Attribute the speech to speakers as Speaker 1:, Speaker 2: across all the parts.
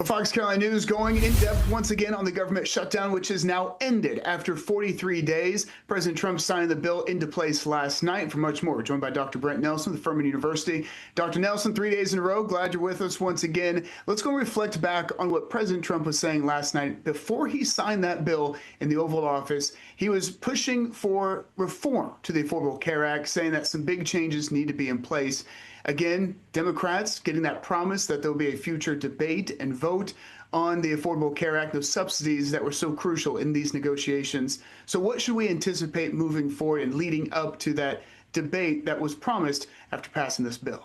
Speaker 1: Fox Carolina News going in depth once again on the government shutdown, which has now ended after 43 days. President Trump signed the bill into place last night. For much more, we're joined by Dr. Brent Nelsen with Furman University. Dr. Nelsen, 3 days in a row. Glad you're with us once again. Let's go reflect back on what President Trump was saying last night. Before he signed that bill in the Oval Office, he was pushing for reform to the Affordable Care Act, saying that some big changes need to be in place. Again, Democrats getting that promise that there'll be a future debate and vote on the Affordable Care Act, those subsidies that were so crucial in these negotiations. So what should we anticipate moving forward and leading up to that debate that was promised after passing this bill?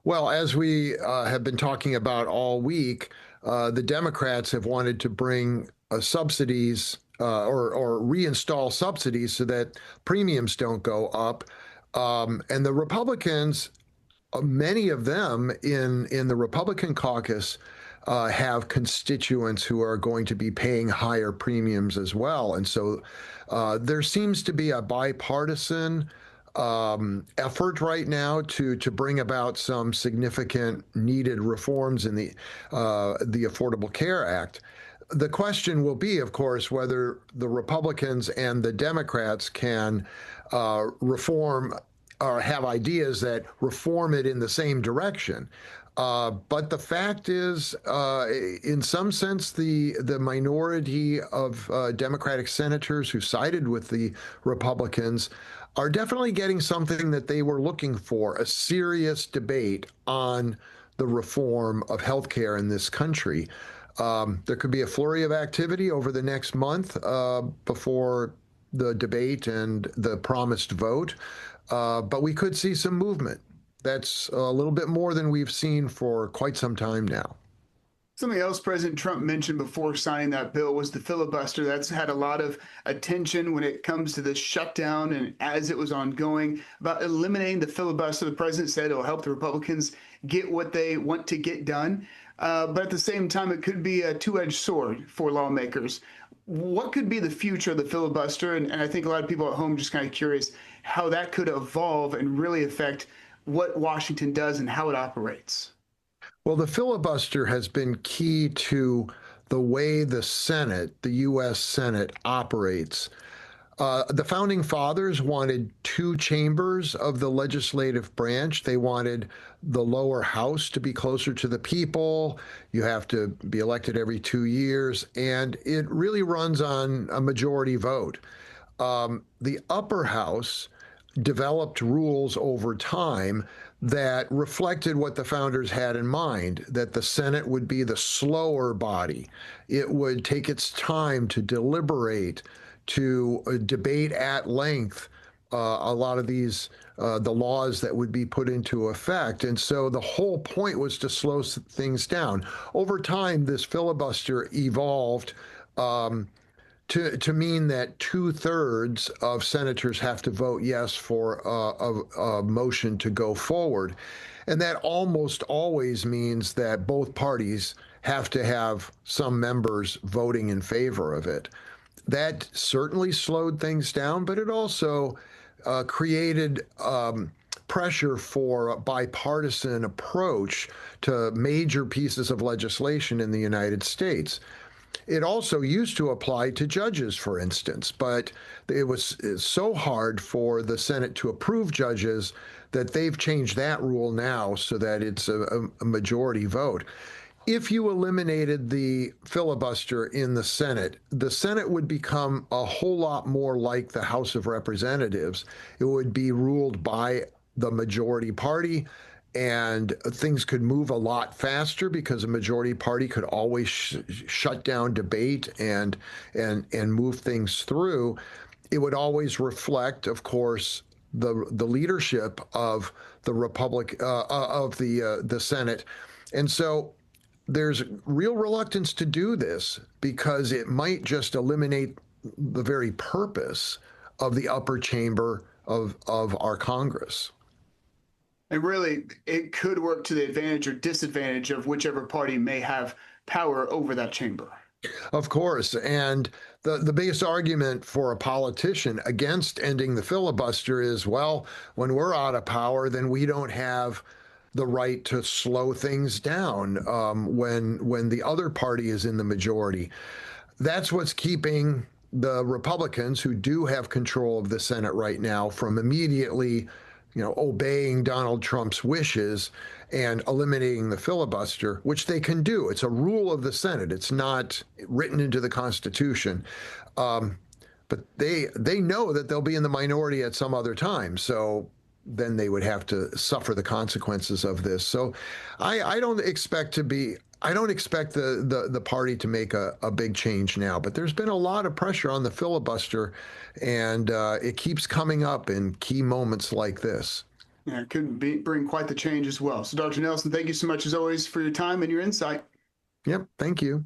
Speaker 2: Well, as we have been talking about all week, the Democrats have wanted to bring subsidies or reinstall subsidies so that premiums don't go up. And the Republicans, many of them in the Republican caucus, have constituents who are going to be paying higher premiums as well. And so there seems to be a bipartisan effort right now to bring about some significant needed reforms in the Affordable Care Act. The question will be, of course, whether the Republicans and the Democrats can reform or have ideas that reform it in the same direction. But the fact is, in some sense, the minority of Democratic senators who sided with the Republicans are definitely getting something that they were looking for, a serious debate on the reform of healthcare in this country. There could be a flurry of activity over the next month before the debate and the promised vote, but we could see some movement. That's a little bit more than we've seen for quite some time now.
Speaker 1: Something else President Trump mentioned before signing that bill was the filibuster. That's had a lot of attention when it comes to the shutdown and as it was ongoing about eliminating the filibuster. The president said it'll help the Republicans get what they want to get done. But at the same time, it could be a two-edged sword for lawmakers. What could be the future of the filibuster? And I think a lot of people at home just kind of curious how that could evolve and really affect what Washington does and how it operates.
Speaker 2: Well, the filibuster has been key to the way the Senate, the U.S. Senate, operates. The founding fathers wanted two chambers of the legislative branch. They wanted the lower house to be closer to the people. You have to be elected every 2 years, and it really runs on a majority vote. The upper house developed rules over time that reflected what the founders had in mind, that the Senate would be the slower body. It would take its time to deliberate, to debate at length a lot of these, the laws that would be put into effect. And so the whole point was to slow things down. Over time, this filibuster evolved to mean that 2/3 of senators have to vote yes for a motion to go forward. And that almost always means that both parties have to have some members voting in favor of it. That certainly slowed things down, but it also created pressure for a bipartisan approach to major pieces of legislation in the United States. It also used to apply to judges, for instance, but it's so hard for the Senate to approve judges that they've changed that rule now so that it's a majority vote. If you eliminated the filibuster in the Senate would become a whole lot more like the House of Representatives. It would be ruled by the majority party, and things could move a lot faster because a majority party could always shut down debate and move things through. It would always reflect, of course, the leadership of the the Senate, and so there's real reluctance to do this because it might just eliminate the very purpose of the upper chamber of our Congress.
Speaker 1: And really, it could work to the advantage or disadvantage of whichever party may have power over that chamber.
Speaker 2: Of course. And the biggest argument for a politician against ending the filibuster is, well, when we're out of power, then we don't have the right to slow things down when the other party is in the majority. That's what's keeping the Republicans, who do have control of the Senate right now, from immediately, obeying Donald Trump's wishes and eliminating the filibuster, which they can do. It's a rule of the Senate. It's not written into the Constitution. But they know that they'll be in the minority at some other time. So then they would have to suffer the consequences of this. So I don't expect the party to make a big change now, but there's been a lot of pressure on the filibuster, and it keeps coming up in key moments like this.
Speaker 1: Yeah, it could bring quite the change as well. So, Dr. Nelsen, thank you so much as always for your time and your insight.
Speaker 2: Yep, thank you.